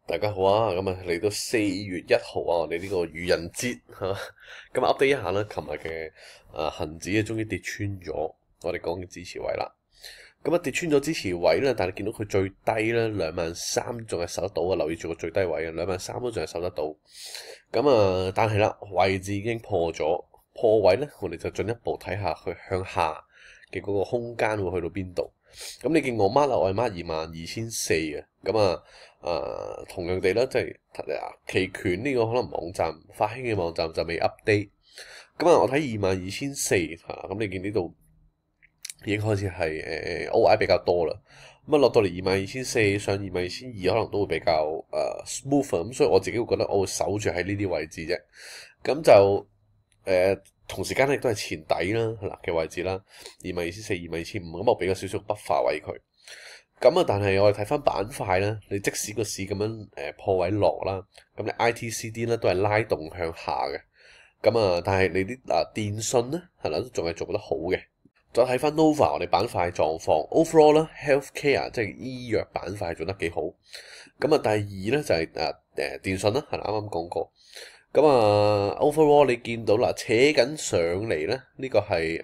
大家好啊！咁啊嚟到4月1號啊，我哋呢個愚人節嚇，咁update一下啦。琴日嘅恆指終於跌穿咗我哋講嘅支持位啦。咁跌穿咗支持位啦，但係見到佢最低咧23,000仲係守得到啊！留意住個最低位啊，23,000都仲係守得到。但係啦，位置已經破咗，破位咧，我哋就進一步睇下佢向下嘅嗰個空間會去到邊度。咁你見我 mark 啦，我係 mark 22,400嘅。同樣地啦，即係期權呢個可能網站發興嘅網站就未 update。我睇22,400嚇，咁你見呢度已經開始係OI 比較多啦。落到嚟22,400上22,200，可能都會比較smooth。咁所以我自己會覺得我會守住喺呢啲位置啫。咁就同時間亦都係前底啦嗱嘅位置啦，22,400、22,500，咁我俾個少少buffer位佢。但係我哋睇翻板塊咧，你即使個市咁樣破位落啦，咁你 ITCD 咧都係拉動向下嘅。但係你啲電信咧係啦，都仲係做得好嘅。再睇翻 Nova 我哋板塊狀況 overall 啦，healthcare 即係醫藥板塊做得幾好。第二咧就係電信啦，係啦，啱啱講過。overall 你見到啦，扯緊上嚟咧，呢個係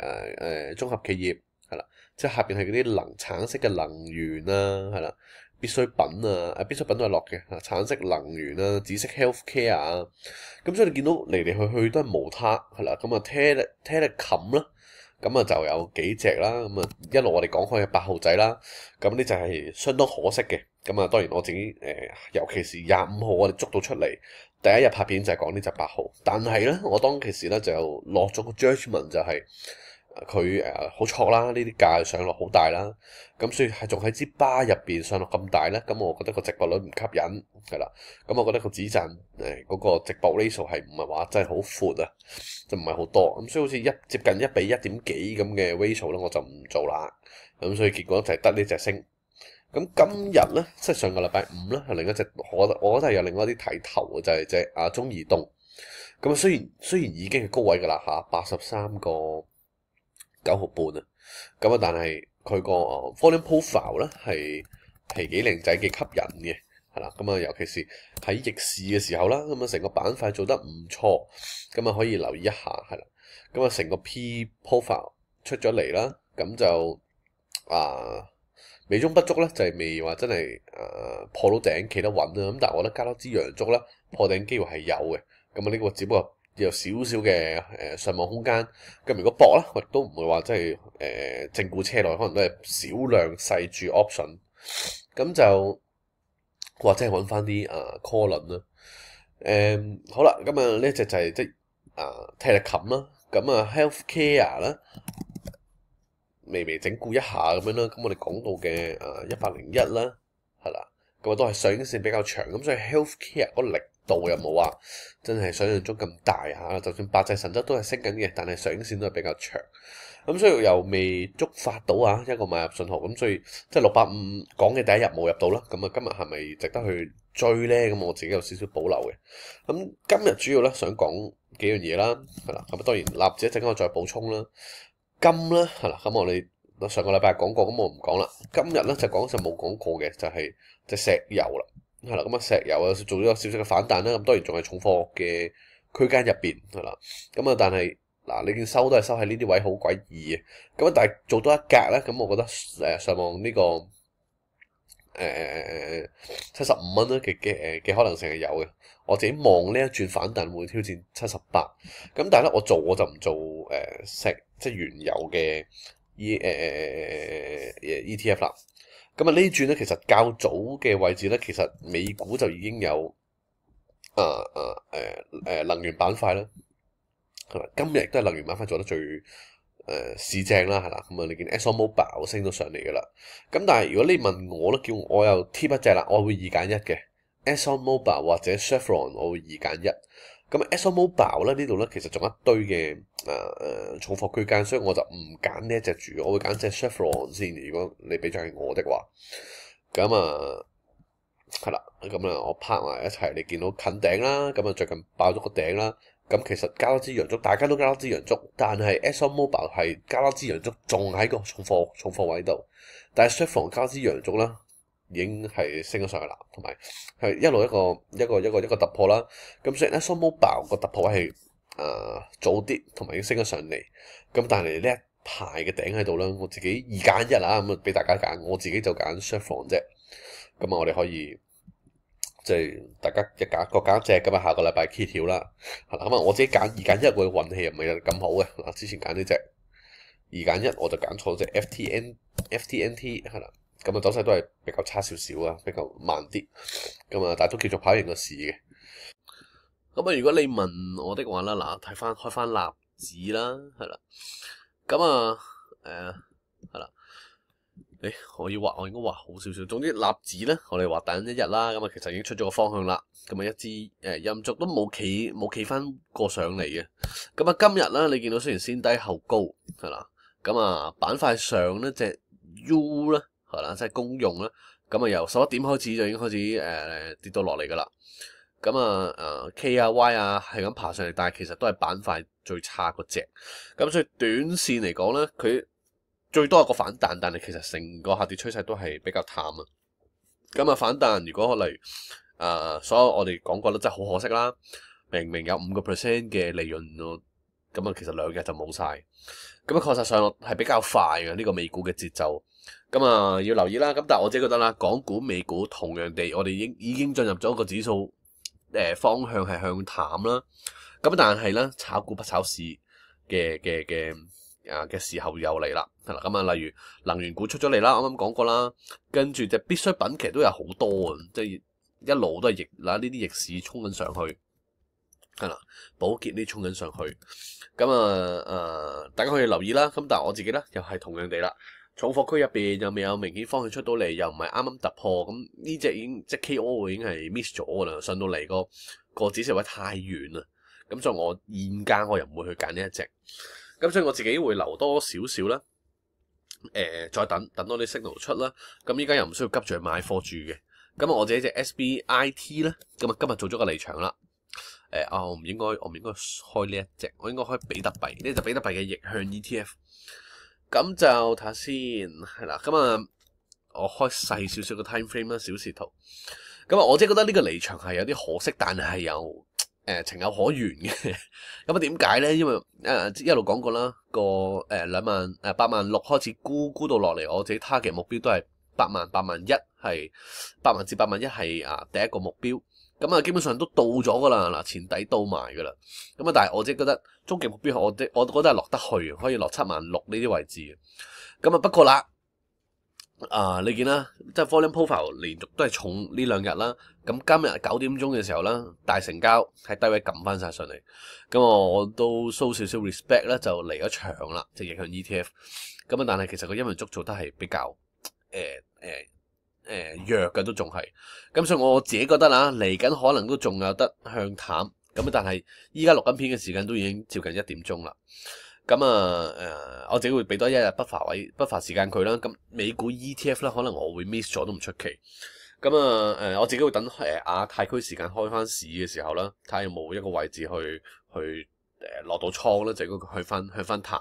綜合企業係啦，即係下邊係嗰啲橙色嘅能源啦，係啦，必需品啊，必需品都係落嘅，橙色能源啊，紫色 healthcare 啊，咁所以你見到嚟嚟去去都係無他係啦，Telecom 啦。就有幾隻啦，一路我哋講開嘅8號仔啦，咁呢就係相當可惜嘅。當然我自己尤其是25號我哋捉到出嚟，第一日拍片就係講呢隻8號，但係咧我當其時咧就落咗個 judgment 就係佢好錯啦，呢啲價上落好大啦，咁所以係仲喺支巴入邊上落咁大咧，咁我覺得個值博率唔吸引係啦，我覺得個止賺嗰個值博 ratio 係唔係話真係好闊啊，就唔係好多，咁所以好似接近1比1點幾咁嘅 ratio 咧，我就唔做啦，咁所以結果就係得呢隻升。咁今日咧，即係上個禮拜五咧，係另一隻我覺得係有另外一啲睇頭嘅，就係隻中移動。雖然已經係高位㗎啦嚇，83.9毫半啊，但係佢個volume profile 咧係幾靚仔幾吸引嘅，係啦，尤其是喺逆市嘅時候啦，成個板塊做得唔錯，可以留意一下，係啦，成個 P profile 出咗嚟啦，咁就美中不足咧，就係未話真係破到頂企得穩啦，但係我覺得加多支陽燭啦，破頂機會係有嘅，呢個只不過有少少嘅上網空間，如果搏咧，我亦都唔會話真係正股車內，可能都係少量細注 option，就或者係揾翻啲call 輪啦。好啦，呢一隻就係Telecom 啦，healthcare 啦。微微整固一下咁樣啦，我哋講到嘅101啦，係啦，都係上影線比較長，咁所以 healthcare 嗰個力度又冇話真係想象中咁大嚇，就算百濟神州都係升緊嘅，但係上影線都係比較長，咁所以又未觸發到一個買入信號，咁所以即係685講嘅第一日冇入到啦，今日係咪值得去追咧？我自己有少少保留嘅，今日主要咧想講幾樣嘢啦，係啦，當然納指一陣間我再補充啦。金啦，係啦，我哋上個禮拜講過，我唔講啦。今日咧就講就冇講過嘅，就係隻石油啦，係啦，石油做咗少少嘅反彈啦，當然仲係重貨嘅區間入邊，係啦，但係你見收都係收喺呢啲位好詭異嘅，但係做多一格咧，我覺得上望呢個75蚊嘅可能性係有嘅。我自己望呢一轉反彈會挑戰78，但係咧我就唔做即係原油嘅ETF 啦。呢轉咧其實較早嘅位置咧，其實美股就已經有能源板塊啦，係咪？今日亦都係能源板塊做得最市正啦，係啦。你見 ExxonMobil 升到上嚟噶啦。但係如果你問我咧，叫我又貼一隻啦，我會2揀1嘅。ExxonMobil 或者 Chevron 我會2揀1。ExxonMobil 咧呢度咧其實仲有一堆嘅重貨區間，所以我就唔揀呢一隻住，我會揀隻 Chevron 先。如果你俾咗係我的話，係啦，我拍埋一齊，你見到近頂啦，最近爆咗個頂啦。其實加多支陽燭，大家都加多支陽燭，但係 ExxonMobil 係加多支陽燭，仲喺個重貨位度，但係 Chevron 加支陽燭啦。已經係升咗上去啦，同埋係一路一個突破啦。咁雖然咧 ExxonMobil 個突破位係早啲，同埋已經升咗上嚟。咁但係呢一排嘅頂喺度啦，我自己2揀1啦，咁啊俾大家揀，我自己就揀 Chevron 啫。咁啊，我哋可以即係大家各揀一隻咁啊，下個禮拜揭曉啦。係啦，咁啊我自己揀2揀1，我嘅運氣又唔係咁好嘅。嗱，之前揀呢隻2揀1，我就揀錯隻 FTNT 係啦。咁啊走勢都係比較差少少啊，比較慢啲。咁啊，但係都繼續跑贏個市嘅。咁啊，如果你問我的話啦，嗱，開翻納指啦，係啦。咁啊，係啦。我應該畫好少少。總之納指咧，我哋畫第一日啦。咁啊，其實已經出咗個方向啦。咁啊，一支陰燭都冇企翻過上嚟嘅。咁啊，今日啦，你見到雖然先低後高，係啦。咁啊，板塊上咧隻 U 咧，係啦，即係公用啦。咁啊，由11點開始就已經開始跌到落嚟噶啦。咁啊K 啊 Y 啊係咁爬上嚟，但係其實都係板塊最差嗰隻。咁所以短線嚟講咧，佢最多有個反彈，但係其實成個下跌趨勢都係比較淡啊。咁啊反彈，如果例如所有我哋講過啦，真係好可惜啦。明明有5% 嘅利潤咯，咁啊其實2日就冇晒。咁啊確實上係比較快嘅呢個美股嘅節奏。咁啊要留意啦。咁但係我自己覺得啦，港股、美股同樣地，我哋已經進入咗一個指數方向係向淡啦。咁但係咧，炒股不炒市嘅時候又嚟啦，係啦。咁啊，例如能源股出咗嚟啦，啱啱講過啦。跟住隻必需品其實都有好多啊，即係一路都係呢啲逆市衝緊上去，係啦，寶潔呢衝緊上去。咁大家可以留意啦。咁但係我自己咧又係同樣地啦，重貨區入邊又未有明顯方向出到嚟，又唔係啱啱突破。咁呢隻已經即係 KO 已經係 miss 咗噶啦，上到嚟個止蝕位太遠啦。咁所以我現價我又唔會去揀呢一隻。咁所以我自己會留多少少啦，再等多啲 signal 出啦。咁依家又唔需要急住去買貨住嘅。咁我自己隻 SBIT 咧，咁啊今日做咗個離場啦。我唔應該開呢一隻，我應該開比特幣。呢隻比特幣嘅逆向 ETF。咁就睇下先，係啦。咁啊，我開細少少嘅 time frame 啦，小時圖。咁啊，我即係覺得呢個離場係有啲可惜，但係又情有可原嘅。咁啊，點解咧？因為一路講過啦，個86000開始沽到落嚟，我自己 target 目標都係81000係80000至81000係第一個目標。咁啊，基本上都到咗噶啦，嗱，前底到埋噶啦。咁啊，但係我即係覺得終極目標，我覺得係落得去，可以落76000呢啲位置嘅。咁啊，不過啦，你見啦，即係 volume profile 連續都係重呢2日啦。咁今日9點鐘嘅時候啦，大成交喺低位撳翻晒上嚟。咁我都 show 少少 respect 啦，就嚟咗場啦，即係逆向 ETF。咁啊，但係其實個陰陽燭做得係比較弱嘅都仲係。咁所以我自己覺得啦，嚟緊可能都仲有得向淡。咁但係依家錄緊片嘅時間都已經接近1點鐘啦。咁我自己會俾多1日不乏時間佢啦。咁美股 ETF 咧，可能我會 miss 咗都唔出奇。咁我自己會等亞太區時間開翻市嘅時候啦，睇下有冇一個位置去落到倉啦，就應該去向翻淡。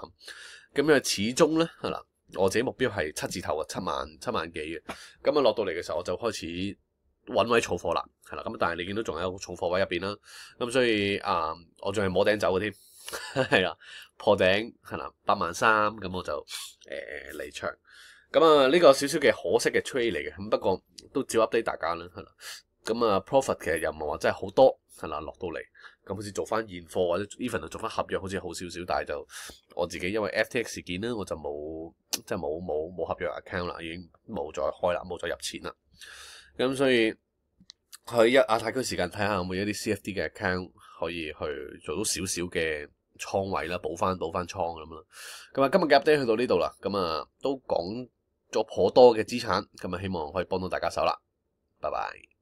咁因為始終咧係啦，我自己目標係7字頭啊，7萬幾嘅。咁落到嚟嘅時候，我就開始揾位儲貨啦，係啦。咁但係你見到仲有一個儲貨位入邊啦。咁所以我仲係摸頂走嘅添，係啦，破頂係啦83000，咁我就離場。咁呢個少少嘅可惜嘅 trade 嚟嘅，咁不過都照 update 大家啦，係啦。咁profit 其實又唔係話真係好多，係啦，落到嚟咁好似做翻現貨或者 even 就做翻合約，好似好少少，但係就我自己因為 FTX 事件咧，我就冇合約 account 啦，已經冇再開啦，冇再入錢啦。咁所以去亞太區時間睇下有冇一啲 CFD 嘅 account 可以去做到少少嘅倉位啦，補翻倉咁啦。咁今日嘅 update 去到呢度啦，咁都講咗頗多嘅資產，咁希望可以幫到大家手啦。拜拜。